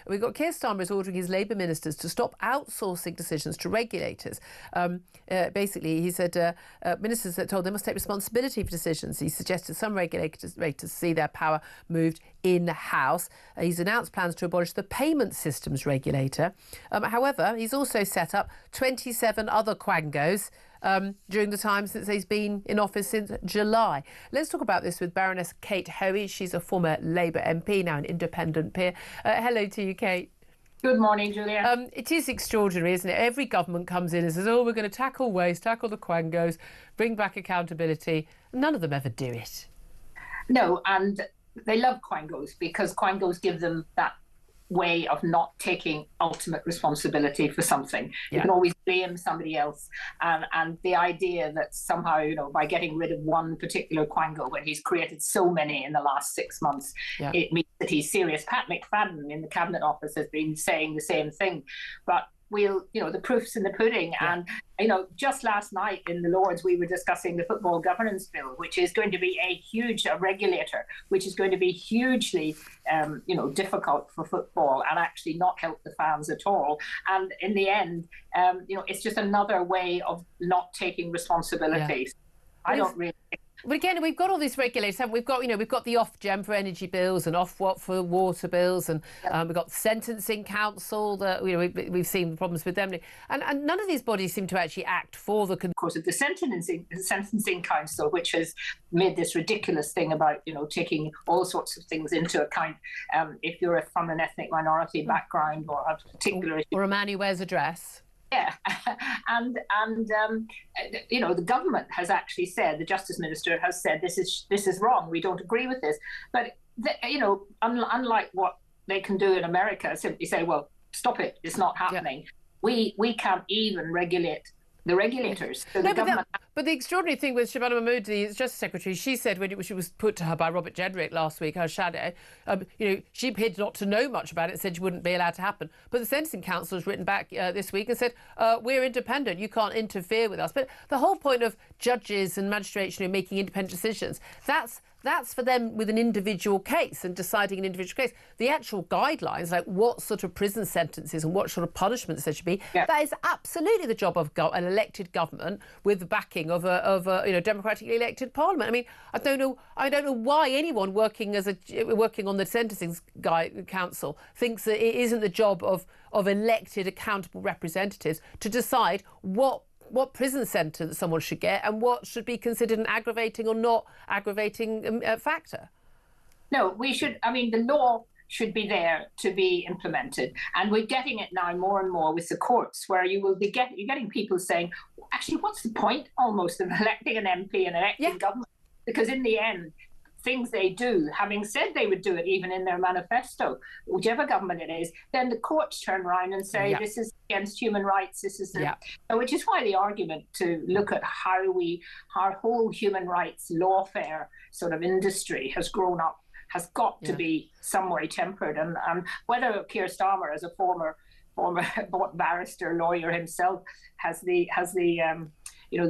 we've got Keir Starmer is ordering his Labour ministers to stop outsourcing decisions to regulators. Basically, he said ministers that told they must take responsibility for decisions. He suggested some regulators see their power moved in-house. He's announced plans to abolish the payment systems regulator. However, he's also set up 27 other Quangos during the time since he's been in office since July. Let's talk about this with Baroness Kate Hoey. She's a former Labour MP, now an independent peer. Hello to you, Kate. Good morning, Julia. It is extraordinary, isn't it? Every government comes in and says, oh, we're going to tackle waste, tackle the Quangos, bring back accountability. None of them ever do it. No, and they love Quangos because Quangos give them that way of not taking ultimate responsibility for something. You can always blame somebody else. And the idea that somehow, by getting rid of one particular Quango when he's created so many in the last 6 months, it means that he's serious. Pat McFadden in the Cabinet Office has been saying the same thing. But the proof's in the pudding. And, just last night in the Lords, we were discussing the Football Governance Bill, which is going to be a regulator, which is going to be hugely, difficult for football and actually not help the fans at all. And in the end, it's just another way of not taking responsibility. I don't really think. But again, we've got all these regulators, haven't we? We've got the off-gem for energy bills and off-what for water bills, and we've got the sentencing council that we've seen the problems with them, and none of these bodies seem to actually act for the. Of course, the sentencing council, which has made this ridiculous thing about taking all sorts of things into account if you're from an ethnic minority background or a particular issue. Or a man who wears a dress. Yeah, and the government has actually said, the Justice Minister has said, this is wrong. We don't agree with this. But unlike what they can do in America, simply say, well, stop it. It's not happening. Yeah. We can't even regulate the regulators. So but the extraordinary thing with Shabana Mahmood, the Justice Secretary, she said when she was put to her by Robert Jedrick last week, her shadow, she appeared not to know much about it, said she wouldn't be allowed to happen. But the Sentencing Council has written back this week and said, we're independent, you can't interfere with us. But the whole point of judges and magistrates making independent decisions, that's for them with an individual case and deciding an individual case. The actual guidelines, like what sort of prison sentences and what sort of punishments there should be, that is absolutely the job of an elected government with the backing of a democratically elected parliament. I mean, I don't know why anyone working on the sentencing council thinks that it isn't the job of elected accountable representatives to decide what prison sentence someone should get and what should be considered an aggravating or not aggravating factor. No, the law should be there to be implemented. And we're getting it now more and more with the courts, where you're getting people saying, actually, what's the point almost of electing an MP and electing government? Because in the end, things they do, having said they would do it even in their manifesto, whichever government it is, then the courts turn around and say this is against human rights, this is which is why the argument to look at how our whole human rights lawfare sort of industry has grown up has got to be some way tempered. And whether Keir Starmer, as a former barrister, lawyer himself, has the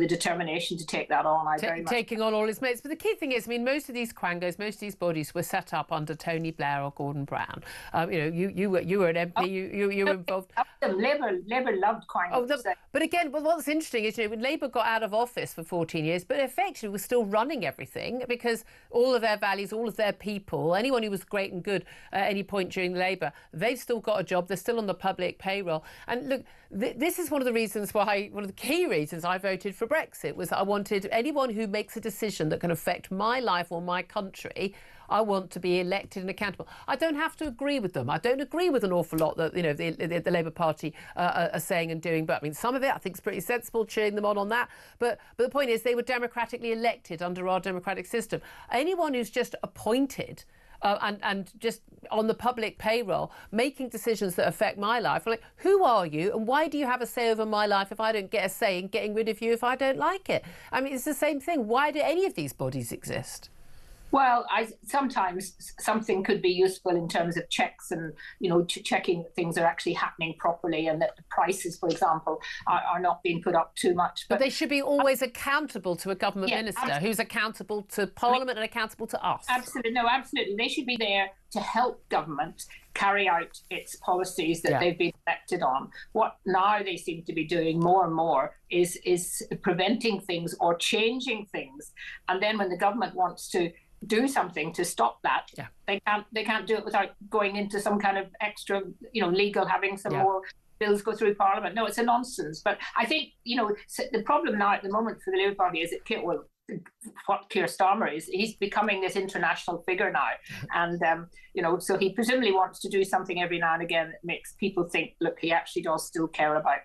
determination to take that on. Taking on all his mates. But the key thing is, most of these Quangos, most of these bodies were set up under Tony Blair or Gordon Brown. You were an MP, you were involved. Labour loved Quangos. But again, what's interesting is, when Labour got out of office for 14 years, but effectively was still running everything because all of their values, all of their people, anyone who was great and good at any point during Labour, they've still got a job. They're still on the public payroll. And look, this is one of the key reasons I voted for Brexit was that I wanted anyone who makes a decision that can affect my life or my country, I want to be elected and accountable. I don't have to agree with them. I don't agree with an awful lot that the Labour Party are saying and doing. But some of it I think is pretty sensible, cheering them on that. But the point is, they were democratically elected under our democratic system. Anyone who's just appointed and just on the public payroll, making decisions that affect my life. Like, who are you and why do you have a say over my life if I don't get a say in getting rid of you if I don't like it? It's the same thing. Why do any of these bodies exist? Well, sometimes something could be useful in terms of checks and, checking that things are actually happening properly and that the prices, for example, are not being put up too much. But they should be always accountable to a government minister who's accountable to Parliament and accountable to us. Absolutely. No, absolutely. They should be there to help government carry out its policies that they've been elected on. What now they seem to be doing more and more is preventing things or changing things. And then when the government wants to do something to stop that, they can't do it without going into some kind of extra, legal, having some more bills go through Parliament. No, it's a nonsense. But I think, the problem now at the moment for the Labour Party is that what Keir Starmer is, he's becoming this international figure now. And, so he presumably wants to do something every now and again that makes people think, look, he actually does still care about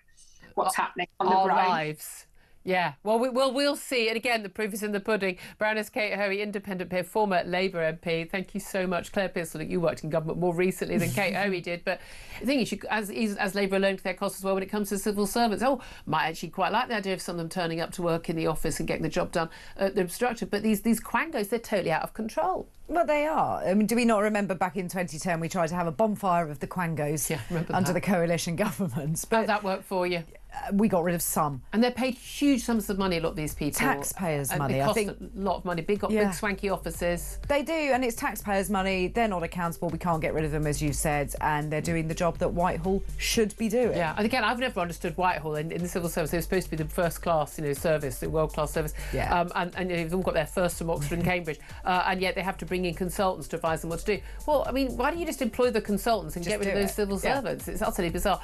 what's happening on the ground. Our lives. Yeah, well, we'll see. And again, the proof is in the pudding. Baroness Kate Hoey, independent peer, former Labour MP. Thank you so much. Claire Pearson, you worked in government more recently than Kate Hoey did. But the thing is, as Labour alone for their costs as well when it comes to civil servants. Might actually quite like the idea of some of them turning up to work in the office and getting the job done. They're obstructive. But these Quangos, they're totally out of control. Well, they are. I mean, do we not remember back in 2010 we tried to have a bonfire of the Quangos under the coalition government? How'd that work for you? We got rid of some. And they're paid huge sums of money, a lot of these people. Taxpayers' money. I think a lot of money, big swanky offices. They do, and it's taxpayers' money. They're not accountable. We can't get rid of them, as you said, and they're doing the job that Whitehall should be doing. Yeah, and again, I've never understood Whitehall in the civil service. They were supposed to be the first class, service, the world-class service. Yeah. And they've all got their first from Oxford and Cambridge, and yet they have to bring in consultants to advise them what to do. Well, I mean, why don't you just employ the consultants and get rid of those civil servants? It's utterly bizarre.